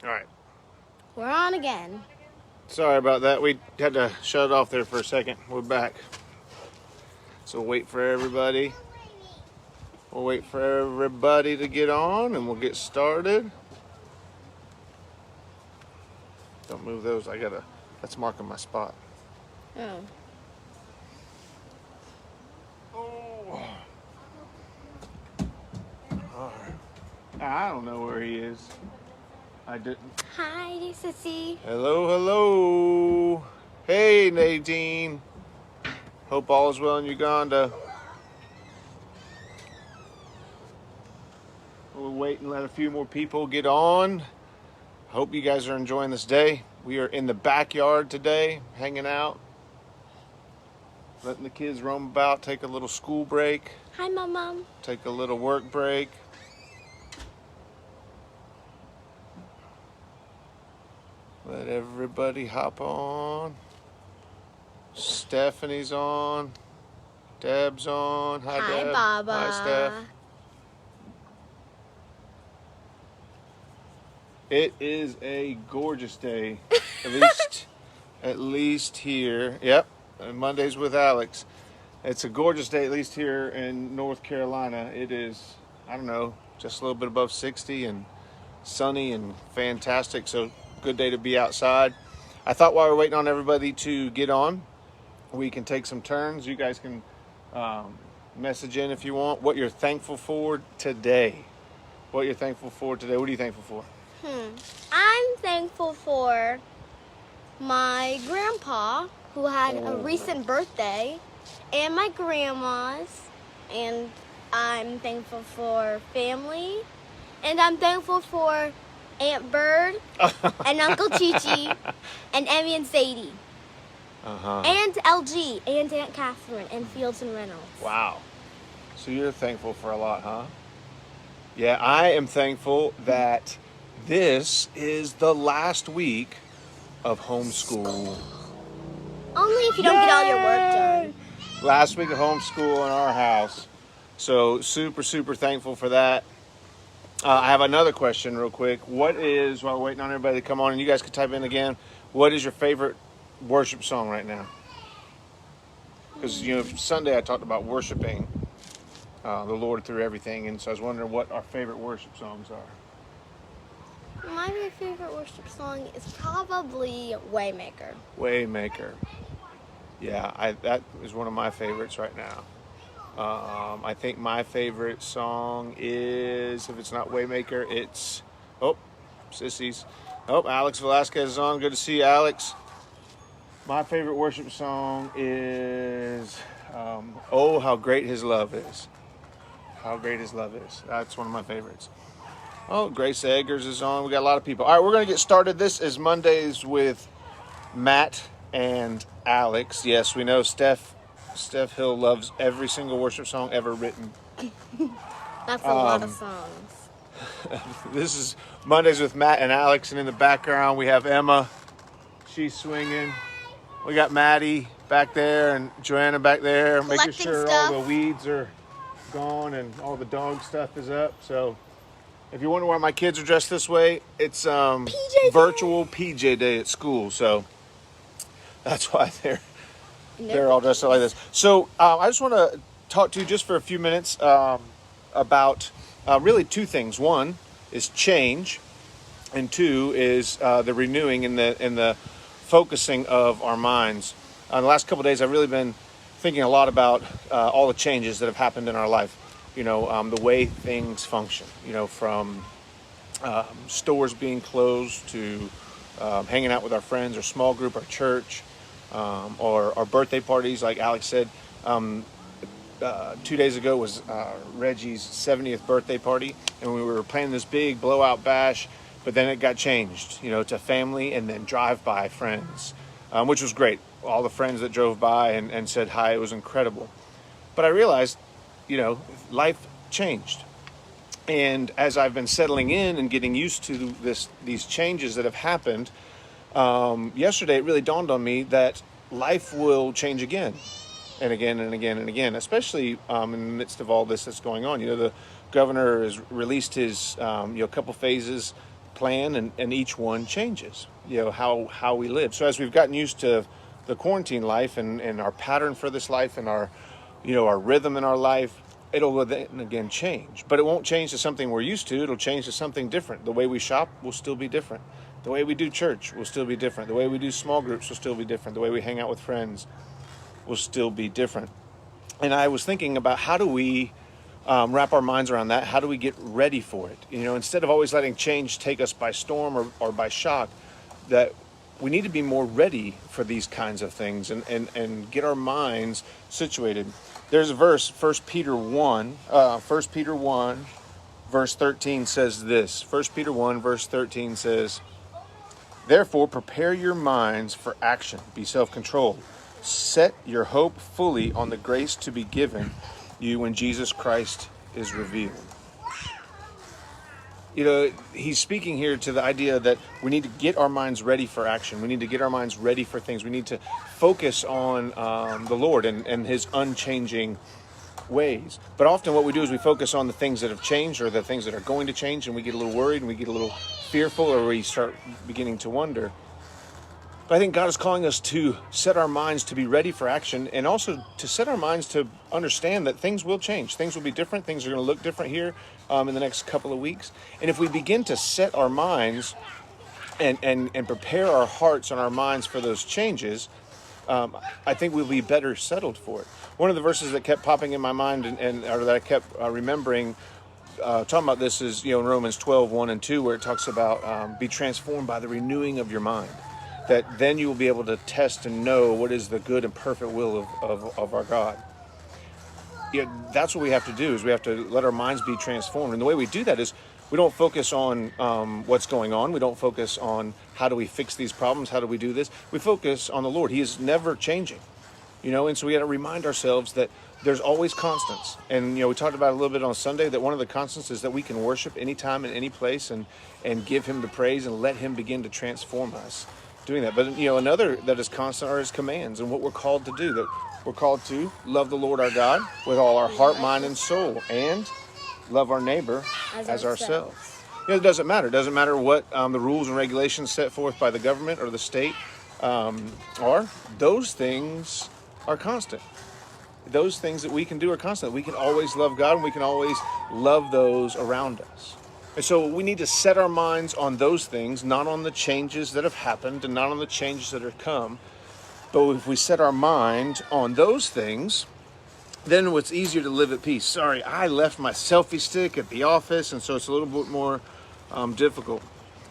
All right. We're on again. Sorry about that. We had to shut it off there for a second. We're back. So wait for everybody. We'll wait for everybody to get on and we'll get started. Don't move those. That's marking my spot. Oh. Oh. All right. I don't know where he is. I didn't. Hi, Sissy. Hello. Hey, Nadine. Hope all is well in Uganda. We'll wait and let a few more people get on. Hope you guys are enjoying this day. We are in the backyard today, hanging out, letting the kids roam about, take a little school break. Hi, Mom. Take a little work break. Let everybody hop on. Stephanie's on. Deb's on. Hi, Hi, Deb. Baba. Hi, Steph. It is a gorgeous day, at least here. Yep, Mondays with Alex. It's a gorgeous day, at least here in North Carolina. It is, I don't know, just a little bit above 60 and sunny and fantastic. So good day to be outside. I thought while we're waiting on everybody to get on, we can take some turns. You guys can message in if you want what you're thankful for today. What you're thankful for today. What are you thankful for? I'm thankful for my grandpa, who had a recent birthday, and my grandmas, and I'm thankful for family, and I'm thankful for Aunt Bird and Uncle Chi-Chi and Emmy and Sadie. And LG and Aunt Catherine and Fields and Reynolds. Wow. So you're thankful for a lot, huh? Yeah, I am thankful that this is the last week of homeschool. Only if you don't get all your work done. Last week of homeschool in our house. So super thankful for that. I have another question real quick. While we're waiting on everybody to come on, and you guys can type in again, what is your favorite worship song right now? Because, Sunday I talked about worshiping the Lord through everything, and so I was wondering what our favorite worship songs are. My favorite worship song is probably Waymaker. Waymaker. Yeah, that is one of my favorites right now. I think my favorite song is, if it's not Waymaker, it's, Sissies. Alex Velasquez is on. Good to see you, Alex. My favorite worship song is, Oh, How Great His Love Is. How Great His Love Is. That's one of my favorites. Oh, Grace Eggers is on. We got a lot of people. All right, we're going to get started. This is Mondays with Matt and Alex. Yes, we know Steph Hill loves every single worship song ever written. That's a lot of songs. This is Mondays with Matt and Alex, and in the background we have Emma. She's swinging. We got Maddie back there and Joanna back there, making sure all the weeds are gone and all the dog stuff is up. So if you wonder why my kids are dressed this way, it's virtual PJ day at school. So that's why they're all dressed up like this. So I just want to talk to you just for a few minutes about really two things. One is change, and two is the renewing and the focusing of our minds. The last couple of days, I've really been thinking a lot about all the changes that have happened in our life. The way things function. From stores being closed to hanging out with our friends, our small group, our church, or our birthday parties. Like Alex said, 2 days ago was Reggie's 70th birthday party, and we were planning this big blowout bash. But then it got changed, to family and then drive-by friends, which was great. All the friends that drove by and said hi, it was incredible. But I realized, life changed. And as I've been settling in and getting used to these changes that have happened, yesterday it really dawned on me that life will change again and again and again and again, especially in the midst of all this that's going on. The governor has released his, couple phases plan, and each one changes, how we live. So as we've gotten used to the quarantine life and our pattern for this life and our rhythm in our life, it'll then again change. But it won't change to something we're used to. It'll change to something different. The way we shop will still be different. The way we do church will still be different. The way we do small groups will still be different. The way we hang out with friends will still be different. And I was thinking about, how do we wrap our minds around that? How do we get ready for it? Instead of always letting change take us by storm or by shock, that we need to be more ready for these kinds of things and get our minds situated. There's a verse, 1 Peter 1, verse 13 says this. 1 Peter 1, verse 13 says, "Therefore, prepare your minds for action. Be self-controlled. Set your hope fully on the grace to be given you when Jesus Christ is revealed." He's speaking here to the idea that we need to get our minds ready for action. We need to get our minds ready for things. We need to focus on the Lord and His unchanging ways. But often what we do is we focus on the things that have changed or the things that are going to change, and we get a little worried and we get a little fearful, or we start beginning to wonder. But I think God is calling us to set our minds to be ready for action, and also to set our minds to understand that things will change. Things will be different. Things are going to look different here in the next couple of weeks. And if we begin to set our minds and prepare our hearts and our minds for those changes, I think we'll be better settled for it. One of the verses that kept popping in my mind or that I kept remembering talking about this is in Romans 12, 1 and 2, where it talks about be transformed by the renewing of your mind. That then you will be able to test and know what is the good and perfect will of our God. That's what we have to do, is we have to let our minds be transformed. And the way we do that is we don't focus on what's going on. We don't focus on how do we fix these problems, how do we do this. We focus on the Lord. He is never changing. And so we got to remind ourselves that there's always constants. And, we talked about a little bit on Sunday that one of the constants is that we can worship anytime in any place and give Him the praise and let Him begin to transform us doing that. But, another that is constant are His commands and what we're called to do. That we're called to love the Lord our God with all our heart, mind, and soul, and love our neighbor as ourselves. It doesn't matter. It doesn't matter what the rules and regulations set forth by the government or the state are. Those things are constant. Those things that we can do are constant. We can always love God, and we can always love those around us. And so we need to set our minds on those things, not on the changes that have happened and not on the changes that are come. But if we set our mind on those things, then it's easier to live at peace. Sorry, I left my selfie stick at the office, and so it's a little bit more difficult.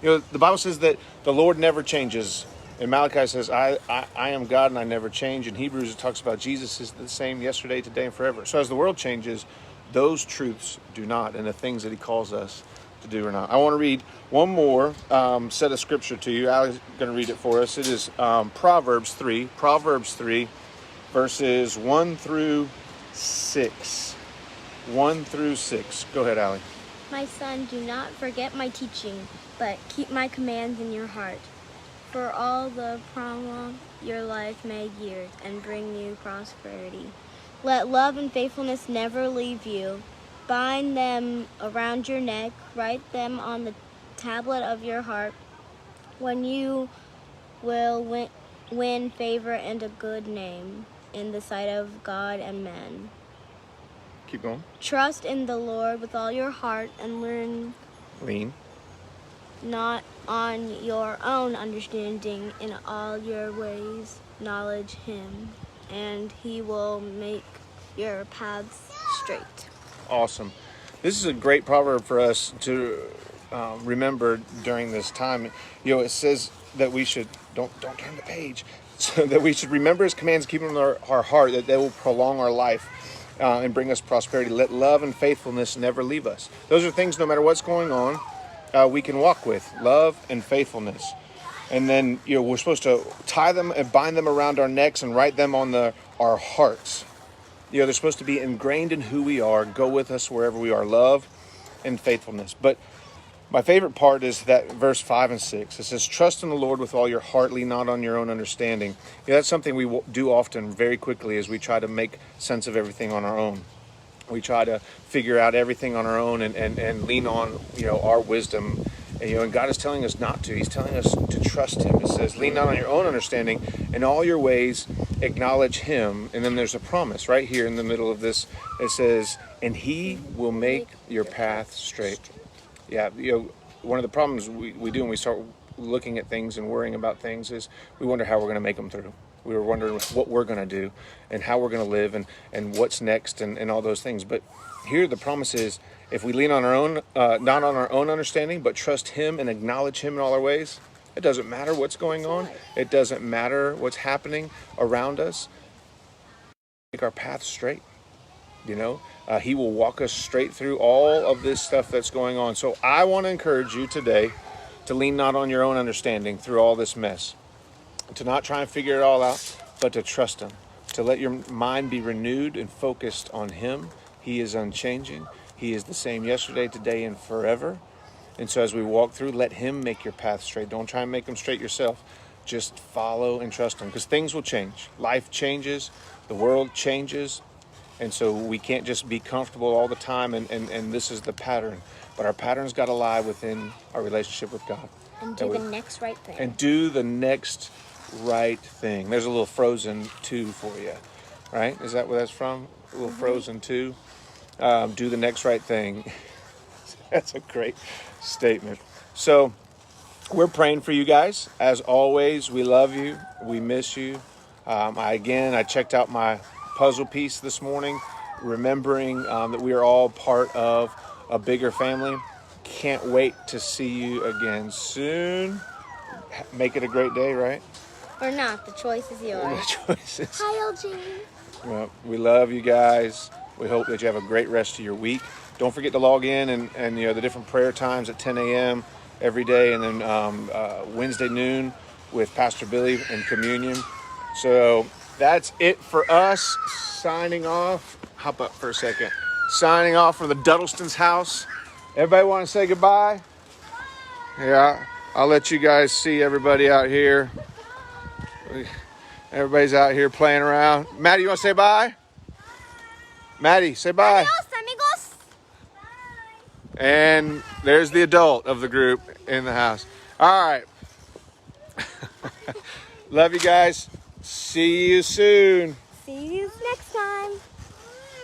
The Bible says that the Lord never changes. And Malachi says, I am God and I never change. In Hebrews, it talks about Jesus is the same yesterday, today, and forever. So as the world changes, those truths do not, and the things that He calls us to do or not. I want to read one more set of scripture to you. Ali's going to read it for us. It is Proverbs 3, verses 1 through 6. 1 through 6. Go ahead, Ali. My son, do not forget my teaching, but keep my commands in your heart. For all the prolong your life may yield and bring you prosperity. Let love and faithfulness never leave you. Bind them around your neck, write them on the tablet of your heart. When you will win favor and a good name in the sight of God and men. Keep going. Trust in the Lord with all your heart and lean not on your own understanding. In all your ways acknowledge Him, and He will make your paths straight. Awesome. This is a great proverb for us to remember during this time. It says that we should, don't turn the page, so that we should remember His commands, keep them in our heart, that they will prolong our life and bring us prosperity. Let love and faithfulness never leave us. Those are things, no matter what's going on, we can walk with. Love and faithfulness. And then, we're supposed to tie them and bind them around our necks and write them on our hearts. They're supposed to be ingrained in who we are, go with us wherever we are. Love and faithfulness. But my favorite part is that verse 5 and 6. It says, trust in the Lord with all your heart, lean not on your own understanding. That's something we do often very quickly as we try to make sense of everything on our own. We try to figure out everything on our own and lean on, our wisdom And God is telling us not to. He's telling us to trust him. It says, lean not on your own understanding. In all your ways, acknowledge him. And then there's a promise right here in the middle of this. It says, and he will make your path straight. Yeah, one of the problems we do when we start looking at things and worrying about things is we wonder how we're going to make them through. We were wondering what we're going to do and how we're going to live and what's next and all those things. But here the promise is, if we lean on our own, not on our own understanding, but trust him and acknowledge him in all our ways, it doesn't matter what's going on. It doesn't matter what's happening around us. Make our path straight. He will walk us straight through all of this stuff that's going on. So I want to encourage you today to lean not on your own understanding through all this mess, to not try and figure it all out, but to trust him, to let your mind be renewed and focused on him. He is unchanging. He is the same yesterday, today, and forever. And so as we walk through, let him make your path straight. Don't try and make them straight yourself. Just follow and trust him, because things will change. Life changes. The world changes. And so we can't just be comfortable all the time, and this is the pattern. But our pattern's got to lie within our relationship with God. And do the next right thing. And do the next right thing. There's a little Frozen 2 for you, right? Is that where that's from? A little Frozen 2. Do the next right thing. That's a great statement. So we're praying for you guys. As always, we love you. We miss you. I checked out my puzzle piece this morning, remembering that we are all part of a bigger family. Can't wait to see you again soon. Make it a great day, right? Or not. The choice is yours. The choice is. Hi, LG. Well, we love you guys. We hope that you have a great rest of your week. Don't forget to log in and the different prayer times at 10 a.m. every day, and then Wednesday noon with Pastor Billy and communion. So that's it for us. Signing off. Hop up for a second. Signing off from the Duddleston's house. Everybody want to say goodbye? Yeah, I'll let you guys see everybody out here. Everybody's out here playing around. Maddie, you want to say bye? Maddie, say bye. Adios, amigos. Bye. And there's the adult of the group in the house. All right. Love you guys. See you soon. See you.